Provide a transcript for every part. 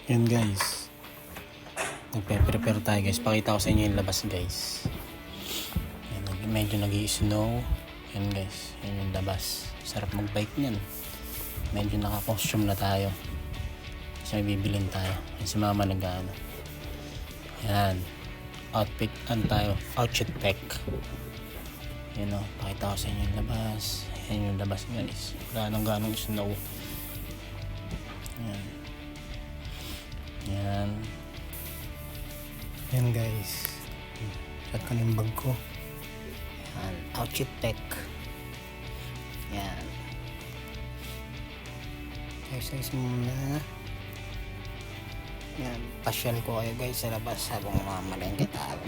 Yun guys, nagpe-prepare tayo guys. Pakita ko sa inyo yung labas guys. Yan, medyo nag-i-snow. Yan guys, yan yung labas. Sarap mag-bike niyan. Medyo naka-costume na tayo. Kasi may bibilin tayo. Yan si mama nag-ano. Yan, outfit tayo, outfit pack. Yan o, pakita ko sa inyo yung labas. Yan yung labas guys. Wala nang ganong snow. Yan. Yan. Yan guys. Shot ko na yung bag ko. Yan. Outfit tech. Yan. Exercise muna. Yan. Pasyal ko kayo guys sa labas habang mamalengke tayo.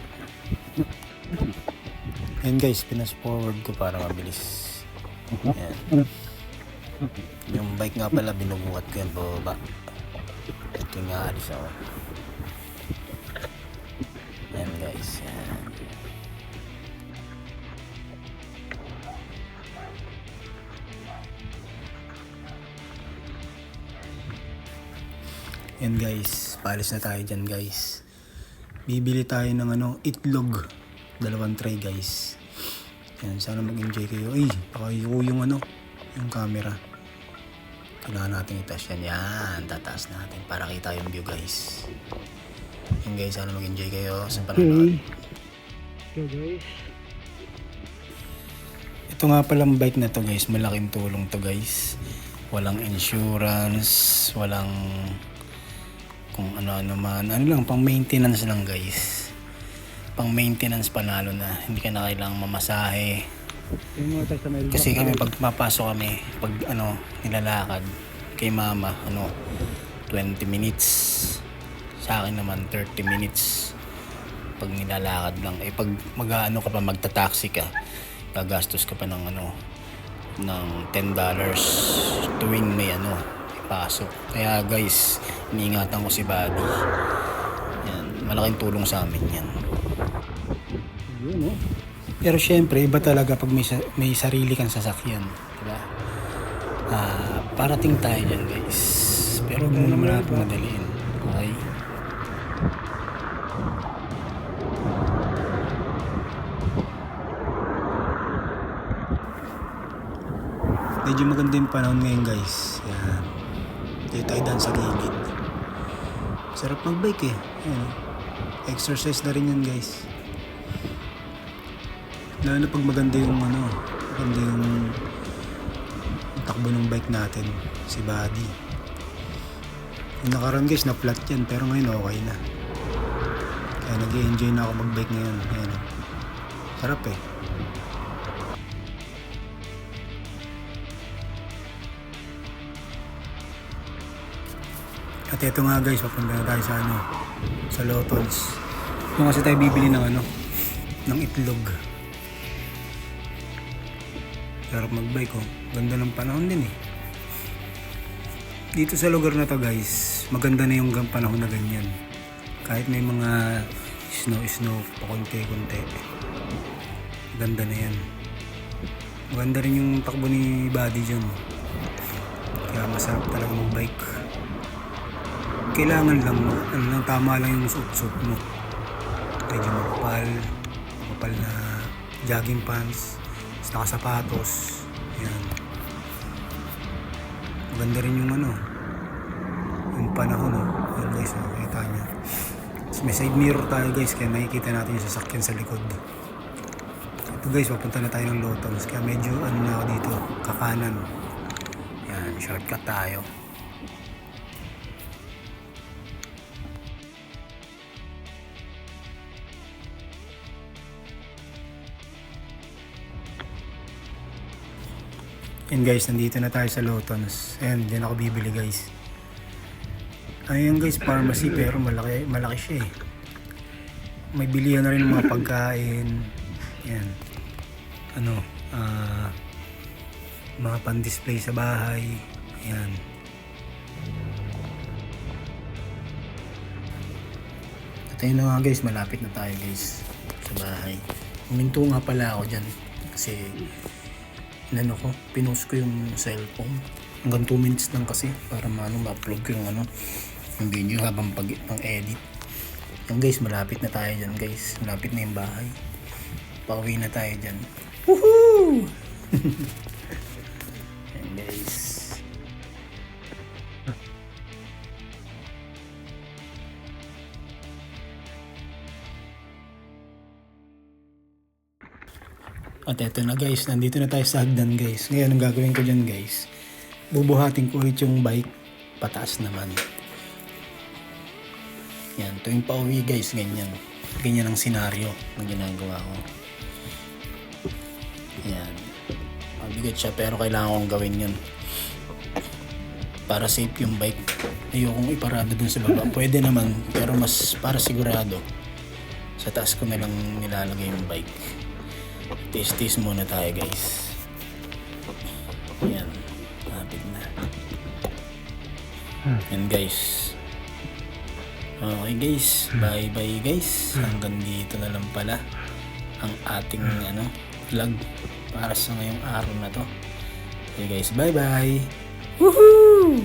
Yan guys. Pinas forward ko para mabilis. Yan. Yung bike nga pala binubuhat ko yan pababa. Ito nga alis ako. Yan guys, yan. Yan guys, paalis na tayo dyan guys. Bibili tayo ng itlog. 2 tray guys. Yan, sana mag-enjoy kayo. Ay, pakayo yung yung camera. Kailangan natin itaas yan. Yan, tataas natin para kita yung view guys. Yan guys, sana mag-enjoy kayo sa panonood. So guys, ito nga palang bike na to guys, malaking tulong to guys. Walang insurance, walang kung ano-ano man. Ano lang, pang maintenance lang guys. Pang maintenance panalo na. Hindi ka na kailangang mamasahe. yung mga sa mailbox. Kasi kami pag mapasok kami, pag nilalakad kay mama, 20 minutes. Sa akin naman 30 minutes. Pag nilalakad lang, pag ka pa, magta-taxi ka, gagastos ka pa ng ng $10 tuwing may ipasok. Kaya guys, iniingatan ko si Buddy. Yan, malaking tulong sa amin yan. Yun Pero syempre, iba talaga pag may sarili kang sasakyan. Diba? Parating tayo dyan guys. Pero huwag mo naman natin madaliin. Okay? Medyo maganda yung panahon ngayon guys. Yan. Dito tayo daan sa gilid. Sarap mag-bike eh. Yan. Exercise na rin yan guys. Lalo na pag maganda yung maganda yung takbo ng bike natin, si Buddy. Yung nakaraan guys, na-flat yan, pero ngayon okay na. Kaya nag-i-enjoy na ako mag-bike ngayon. Ayan. Sarap eh. At ito nga guys, papunta na tayo sa Lotons. Yung kasi tayo bibili ng ng itlog. Sarap mag-bike oh. Ganda ng panahon din eh. Dito sa lugar na to guys, maganda na yung panahon na ganyan. Kahit may mga snow pa konti-konti. Ganda na yan. Maganda rin yung takbo ni Buddy dyan. Kaya masarap talaga mag-bike. Kailangan lang, tama lang yung suot mo. Medyo makapal na jogging pants. Nakasapatos. Yan. Maganda rin yung yung panahon yan guys, makikita nyo. May side mirror tayo guys, kaya nakikita natin yung sasakyan sa likod. Ito guys, papunta na tayo ng Lotons, kaya medyo na ako dito, kakanan. Yan, shortcut tayo. Yan guys, nandito na tayo sa Lotons. Ayan, dyan ako bibili guys. Ayan guys, pharmacy, pero malaki siya eh. May bilihan na rin ng mga pagkain. Yan. Mga pan-display sa bahay. Ayan. At ayun na nga guys, malapit na tayo guys sa bahay. Huminto nga pala ako dyan kasi pinost ko yung cellphone hanggang 2 minutes lang kasi para ma-upload ko yung yung video habang edit. Yung guys, malapit na tayo dyan guys. Malapit na yung bahay. Pauwi na tayo dyan. Woohoo! Yan guys. At eto na guys, nandito na tayo sa hagdan guys. Ngayon ang gagawin ko dyan guys, bubuhatin ko ulit yung bike pataas naman. Yan, tuwing pauwi guys, ganyan. Ganyan ang senaryo na ginagawa ko. Yan. Mabigat siya pero kailangan kong gawin yun. Para safe yung bike. Ayokong iparada dun sa baba. Pwede naman, pero mas para sigurado. Sa taas ko na lang nilalagay yung bike. Taste muna tayo guys. Yan. Lapit na. Yan guys. Okay guys. Bye bye guys. Hanggang dito na lang pala ang ating vlog para sa ngayong araw na to. Okay guys. Bye bye. Woohoo!